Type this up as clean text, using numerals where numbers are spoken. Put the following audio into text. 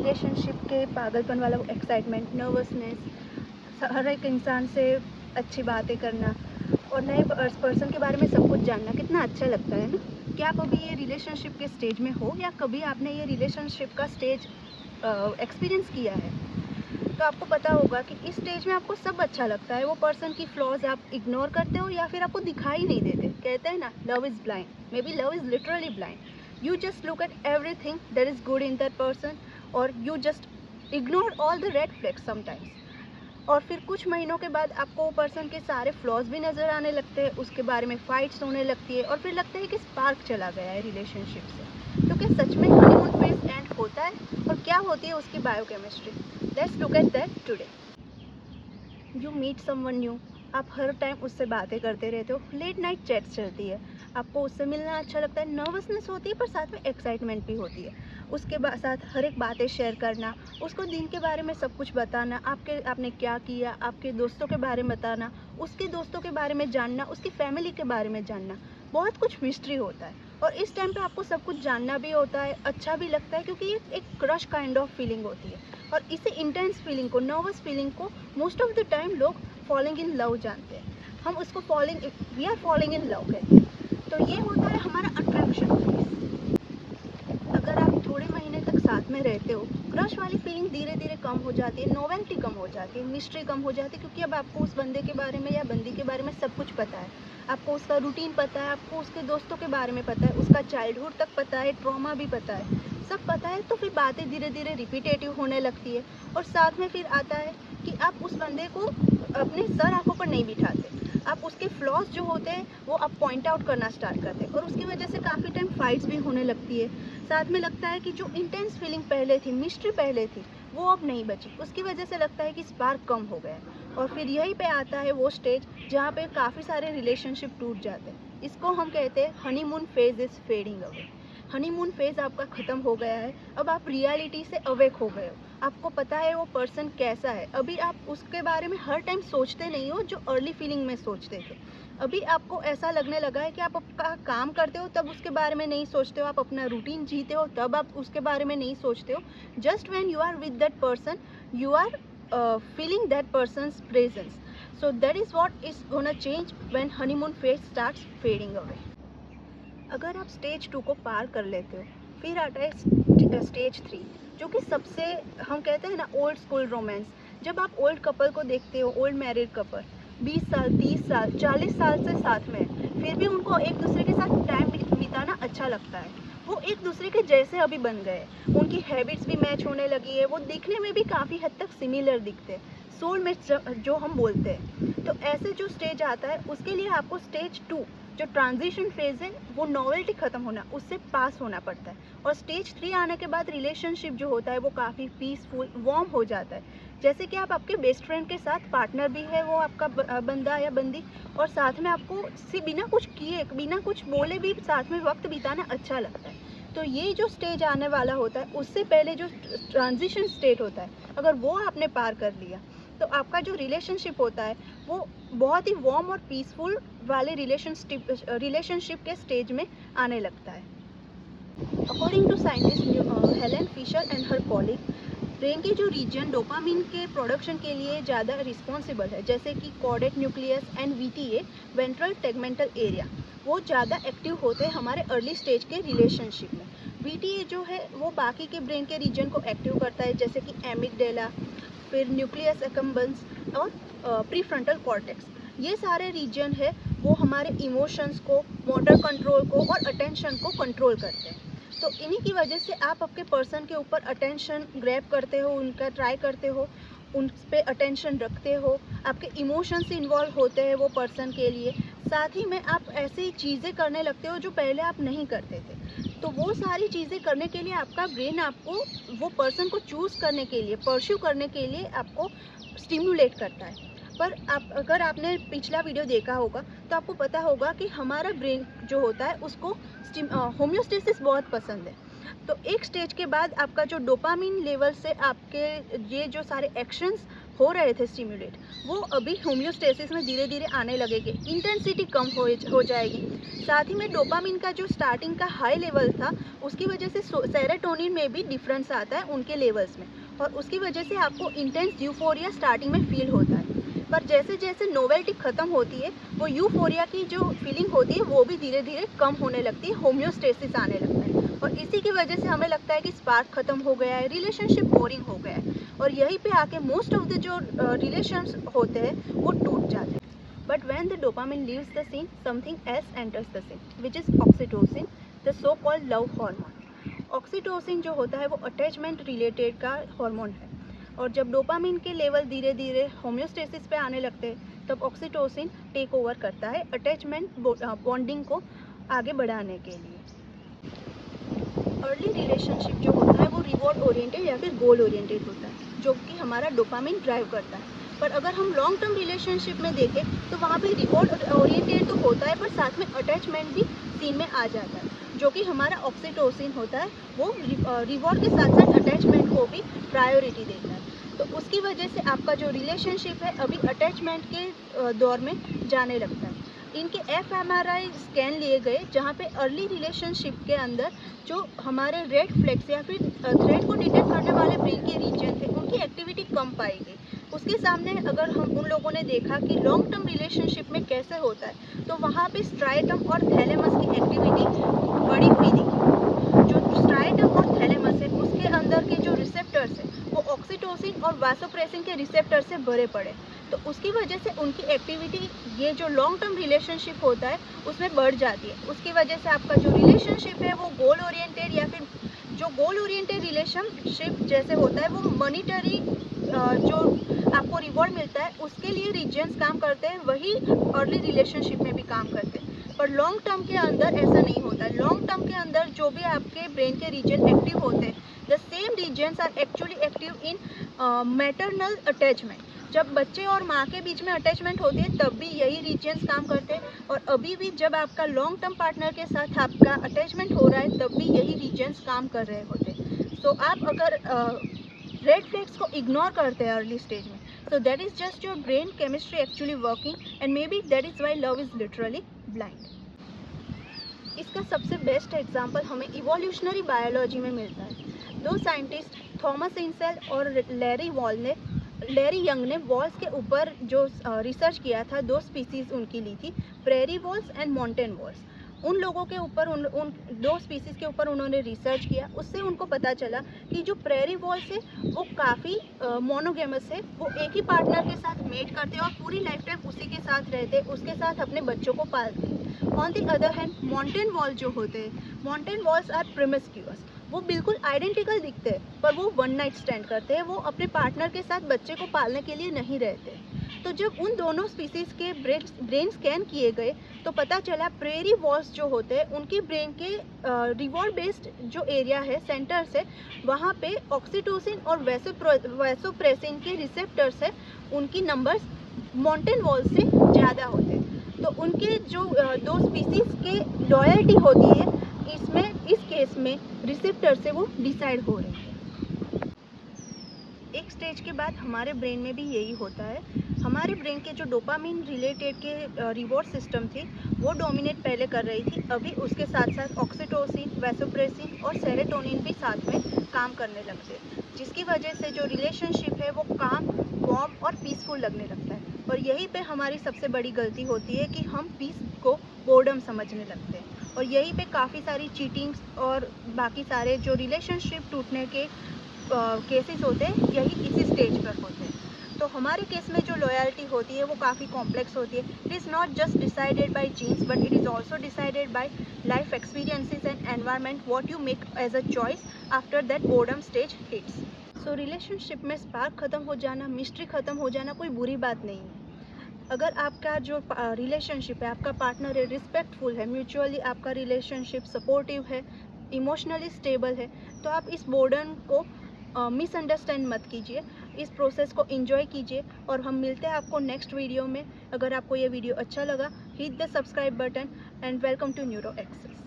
Relationship के पागलपन वाला वो एक्साइटमेंट, नर्वसनेस, हर एक इंसान से अच्छी बातें करना और नए पर्सन के बारे में सब कुछ जानना कितना अच्छा लगता है ना। क्या आप अभी ये रिलेशनशिप के स्टेज में हो या कभी आपने ये रिलेशनशिप का स्टेज एक्सपीरियंस किया है? तो आपको पता होगा कि इस स्टेज में आपको सब अच्छा लगता है, वो पर्सन की फ्लॉज आप इग्नोर करते हो या फिर आपको दिखाई नहीं देते। कहते हैं ना, love is blind, maybe love is literally blind. You just look at everything that is good in that person और you just ignore all the red flags sometimes. और फिर कुछ महीनों के बाद आपको वो पर्सन के सारे फ्लॉज भी नज़र आने लगते हैं, उसके बारे में फाइट्स होने लगती है और फिर लगता है कि स्पार्क चला गया है रिलेशनशिप से। तो क्या सच में हनीमून फेज एंड होता है और क्या होती है उसकी biochemistry? Let's look at that today. You meet someone new, आप हर टाइम उससे बातें करते रहते हो, लेट नाइट चैट्स चलती है, आपको उससे मिलना अच्छा लगता है, नर्वसनेस होती है पर साथ में एक्साइटमेंट भी होती है। उसके साथ हर एक बातें शेयर करना, उसको दिन के बारे में सब कुछ बताना, आपने क्या किया, आपके दोस्तों के बारे में बताना, उसके दोस्तों के बारे में जानना, उसकी फैमिली के बारे में जानना, बहुत कुछ मिस्ट्री होता है। और इस टाइम पे आपको सब कुछ जानना भी होता है, अच्छा भी लगता है क्योंकि ये एक क्रश काइंड ऑफ फीलिंग होती है। और इसे इंटेंस फीलिंग को, नर्वस फीलिंग को मोस्ट ऑफ द टाइम लोग फॉलिंग इन लव जानते हैं। हम उसको we are falling in love कहते हैं। तो ये होता है हमारा अट्रैक्शन फेज। अगर आप थोड़े महीने तक साथ में रहते हो, क्रश वाली फीलिंग धीरे धीरे कम हो जाती है, नोवेल्टी कम हो जाती है, मिस्ट्री कम हो जाती है, क्योंकि अब आपको उस बंदे के बारे में या बंदी के बारे में सब कुछ पता है। आपको उसका रूटीन पता है, आपको उसके दोस्तों के बारे में पता है, उसका चाइल्डहुड तक पता है, ट्रॉमा भी पता है, सब पता है। तो फिर बातें धीरे धीरे रिपीटेटिव होने लगती है और साथ में फिर आता है कि आप उस बंदे को अपने सर आंखों पर नहीं बिठाते, आप उसके फ्लॉज जो होते हैं वो आप पॉइंट आउट करना स्टार्ट करते हैं और उसकी वजह से काफ़ी टाइम फाइट्स भी होने लगती है। साथ में लगता है कि जो इंटेंस फीलिंग पहले थी, मिस्ट्री पहले थी, वो अब नहीं बची, उसकी वजह से लगता है कि स्पार्क कम हो गया है। और फिर यहीं पे आता है वो स्टेज जहाँ पे काफ़ी सारे रिलेशनशिप टूट जाते हैं। इसको हम कहते हैं honeymoon phase is fading away. Honeymoon phase आपका ख़त्म हो गया है, अब आप रियलिटी से अवेक हो गए हो, आपको पता है वो पर्सन कैसा है। अभी आप उसके बारे में हर टाइम सोचते नहीं हो जो अर्ली फीलिंग में सोचते थे। अभी आपको ऐसा लगने लगा है कि आप आपका काम करते हो तब उसके बारे में नहीं सोचते हो, आप अपना रूटीन जीते हो तब आप उसके बारे में नहीं सोचते हो। Just when you are with that person, you are feeling that person's presence. So that is what is gonna change when honeymoon phase starts fading away. अगर आप स्टेज 2 को पार कर लेते हो, फिर आता है स्टेज 3, जो कि सबसे, हम कहते हैं ना, ओल्ड स्कूल रोमांस। जब आप ओल्ड कपल को देखते हो, ओल्ड मैरिड कपल 20 साल, 30 साल, 40 साल से साथ में है, फिर भी उनको एक दूसरे के साथ टाइम बिताना अच्छा लगता है। वो एक दूसरे के जैसे अभी बन गए, उनकी हैबिट्स भी मैच होने लगी है, वो दिखने में भी काफ़ी हद तक सिमिलर दिखते हैं, सोलमेट्स जो हम बोलते हैं। तो ऐसे जो स्टेज आता है उसके लिए आपको स्टेज 2, जो ट्रांजिशन फेज है, वो नॉवेल्टी ख़त्म होना, उससे पास होना पड़ता है। और स्टेज 3 आने के बाद रिलेशनशिप जो होता है वो काफ़ी पीसफुल, वार्म हो जाता है। जैसे कि आप आपके बेस्ट फ्रेंड के साथ, पार्टनर भी है वो आपका बंदा या बंदी, और साथ में आपको बिना कुछ किए, बिना कुछ बोले भी साथ में वक्त बिताना अच्छा लगता है। तो ये जो स्टेज आने वाला होता है, उससे पहले जो ट्रांजिशन स्टेट होता है, अगर वो आपने पार कर लिया तो आपका जो रिलेशनशिप होता है वो बहुत ही वार्म और पीसफुल वाले रिलेशनशिप के स्टेज में आने लगता है। According to scientist Helen Fisher and her colleague, brain के जो रीजन डोपामिन के प्रोडक्शन के लिए ज़्यादा रिस्पॉन्सिबल है, जैसे कि chordate nucleus and VTA, ventral tegmental area, वो ज़्यादा एक्टिव होते हैं हमारे अर्ली स्टेज के रिलेशनशिप में। वीटीए जो है वो बाकी के ब्रेन के रीजन को एक्टिव करता है, जैसे कि एमिगडेला, फिर न्यूक्लियस एकम्बन्स और प्रीफ्रंटल कॉर्टेक्स। ये सारे रीजन है वो हमारे इमोशंस को, मोटर कंट्रोल को और अटेंशन को कंट्रोल करते हैं। तो इन्हीं की वजह से आप आपके पर्सन के ऊपर अटेंशन ग्रैब करते हो, उनका ट्राई करते हो, उन पे अटेंशन रखते हो, आपके इमोशंस इन्वॉल्व होते हैं वो पर्सन के लिए। साथ ही में आप ऐसी चीज़ें करने लगते हो जो पहले आप नहीं करते थे। तो वो सारी चीज़ें करने के लिए आपका ब्रेन आपको वो पर्सन को चूज़ करने के लिए, परस्यू करने के लिए आपको स्टिमुलेट करता है। पर अगर आपने पिछला वीडियो देखा होगा तो आपको पता होगा कि हमारा ब्रेन जो होता है उसको होम्योस्टेसिस बहुत पसंद है। तो एक स्टेज के बाद आपका जो डोपामिन लेवल से आपके ये जो सारे एक्शंस हो रहे थे स्टिमुलेट, वो अभी होम्योस्टेसिस में धीरे धीरे आने लगेंगे, इंटेंसिटी कम हो जाएगी। साथ ही में डोपामिन का जो स्टार्टिंग का हाई लेवल था, उसकी वजह से सेरोटोनिन में भी डिफरेंस आता है उनके लेवल्स में, और उसकी वजह से आपको इंटेंस यूफोरिया स्टार्टिंग में फील होता है। पर जैसे जैसे नोवेल्टी ख़त्म होती है, वो यूफोरिया की जो फीलिंग होती है वो भी धीरे धीरे कम होने लगती है, होम्योस्टेसिस आने लगता है, और इसी की वजह से हमें लगता है कि स्पार्क ख़त्म हो गया है, रिलेशनशिप बोरिंग हो गया है, और यहीं पे आके मोस्ट ऑफ द जो रिलेशंस होते हैं वो टूट जाते हैं। But when the dopamine leaves the scene, something else enters the scene, which is oxytocin, the so called love hormone. Oxytocin जो होता है वो अटैचमेंट रिलेटेड का हार्मोन है, और जब डोपामिन के लेवल धीरे धीरे होम्योस्टेसिस पे आने लगते हैं, तब ऑक्सीटोसिन टेक ओवर करता है अटैचमेंट बॉन्डिंग को आगे बढ़ाने के लिए। अर्ली रिलेशनशिप जो होता है वो रिवॉर्ड ओरिएंटेड या फिर गोल ओरिएंटेड होता है, जो कि हमारा डोपामिन ड्राइव करता है। पर अगर हम लॉन्ग टर्म रिलेशनशिप में देखें तो वहाँ पे रिवॉर्ड ओरिएंटेड तो होता है, पर साथ में अटैचमेंट भी सीन में आ जाता है, जो कि हमारा ऑक्सीटोसिन होता है, वो रिवॉर्ड के साथ साथ अटैचमेंट को भी प्रायोरिटी देता है। तो उसकी वजह से आपका जो रिलेशनशिप है अभी अटैचमेंट के दौर में जाने लगता है। इनके fMRI स्कैन लिए गए, जहाँ पे अर्ली रिलेशनशिप के अंदर जो हमारे रेड फ्लैग्स या फिर थ्रेट को डिटेक्ट करने वाले ब्रेन के रीजन थे, उनकी एक्टिविटी कम पाई गई। उसके सामने अगर हम उन लोगों ने देखा कि लॉन्ग टर्म रिलेशनशिप में कैसे होता है, तो वहाँ पे स्ट्राइटम और थैलेमस की एक्टिविटी बढ़ी हुई दिखी। जो स्ट्राइटम और थैलेमस है, उसके अंदर के जो रिसेप्टर्स हैं वो ऑक्सीटोसिन और वासोप्रेसिन के रिसेप्टर से भरे पड़े, तो उसकी वजह से उनकी एक्टिविटी, ये जो लॉन्ग टर्म रिलेशनशिप होता है उसमें बढ़ जाती है। उसकी वजह से आपका जो रिलेशनशिप है वो गोल ओरिएंटेड, या फिर जो गोल ओरिएंटेड रिलेशनशिप जैसे होता है वो मॉनिटरी जो आपको रिवॉर्ड मिलता है उसके लिए रीजन्स काम करते हैं, वही अर्ली रिलेशनशिप में भी काम करते हैं। पर लॉन्ग टर्म के अंदर ऐसा नहीं होता। लॉन्ग टर्म के अंदर जो भी आपके ब्रेन के रीजन एक्टिव होते हैं, the same regions are actually active in maternal attachment. जब बच्चे और माँ के बीच में अटैचमेंट होती है तब भी यही रीजन्स काम करते हैं, और अभी भी जब आपका लॉन्ग टर्म पार्टनर के साथ आपका अटैचमेंट हो रहा है तब भी यही रीजन्स काम कर रहे होते हैं। सो आप अगर रेड फ्लैग्स को इग्नोर करते हैं अर्ली स्टेज में, so that is just your brain chemistry actually working, and maybe that is why love is literally blind. इसका सबसे बेस्ट एग्जांपल हमें इवोल्यूशनरी बायोलॉजी में मिलता है। दो साइंटिस्ट थॉमस इंसेल और लैरी यंग ने वॉल्स के ऊपर जो रिसर्च किया था, दो स्पीसीज उनकी ली थी, prairie walls and mountain walls. उन लोगों के ऊपर उन दो स्पीसीज़ के ऊपर उन्होंने रिसर्च किया। उससे उनको पता चला कि जो प्रेरी वॉल्स है वो काफ़ी मोनोगेमस है, वो एक ही पार्टनर के साथ मेट करते हैं और पूरी लाइफ टाइम उसी के साथ रहते हैं, उसके साथ अपने बच्चों को पालते हैं। On the other hand mountain wall जो होते हैं, माउंटेन वॉल्स आर प्रोमिस्क्यूअस, वो बिल्कुल आइडेंटिकल दिखते हैं, पर वो वन नाइट स्टैंड करते हैं, वो अपने पार्टनर के साथ बच्चे को पालने के लिए नहीं रहते। तो जब उन दोनों स्पीसीज़ के ब्रेन स्कैन किए गए तो पता चला प्रेरी वॉल्स जो होते हैं उनकी ब्रेन के रिवॉर्ड बेस्ड जो एरिया है, सेंटर्स है, वहाँ पे ऑक्सीटोसिन और वैसोप्रेसिन के रिसेप्टर्स है, उनकी नंबर्स माउंटेन वॉल से ज़्यादा होते हैं। तो उनके जो दो स्पीसीज़ के लॉयल्टी होती है, इस केस में रिसेप्टर से वो डिसाइड हो रहे हैं। एक स्टेज के बाद हमारे ब्रेन में भी यही होता है। हमारे ब्रेन के जो डोपामिन रिलेटेड के रिवॉर्ड सिस्टम थी वो डोमिनेट पहले कर रही थी, अभी उसके साथ साथ ऑक्सीटोसिन, वैसोप्रेसिन और सेरोटोनिन भी साथ में काम करने लगते हैं, जिसकी वजह से जो रिलेशनशिप है वो काम, वार्म और पीसफुल लगने लगता है। और यहीं पे हमारी सबसे बड़ी गलती होती है कि हम पीस को बोर्डम समझने लगते हैं, और यहीं पे काफ़ी सारी चीटिंग्स और बाकी सारे जो रिलेशनशिप टूटने के केसेस होते हैं यही इसी स्टेज पर होते हैं। तो हमारे केस में जो लॉयल्टी होती है वो काफ़ी कॉम्प्लेक्स होती है। It is not just decided by genes, but it is also decided by life experiences and environment, what you make as a choice after that boredom stage hits. So relationship में spark ख़त्म हो जाना, mystery ख़त्म हो जाना कोई बुरी बात नहीं है। अगर आपका जो रिलेशनशिप है, आपका पार्टनर है, रिस्पेक्टफुल है, म्यूचुअली आपका रिलेशनशिप सपोर्टिव है, इमोशनली स्टेबल है, तो आप इस बोर्डन को मिसअंडरस्टैंड मत कीजिए, इस प्रोसेस को एंजॉय कीजिए। और हम मिलते हैं आपको नेक्स्ट वीडियो में। अगर आपको ये वीडियो अच्छा लगा, hit the subscribe button and welcome to neuro access.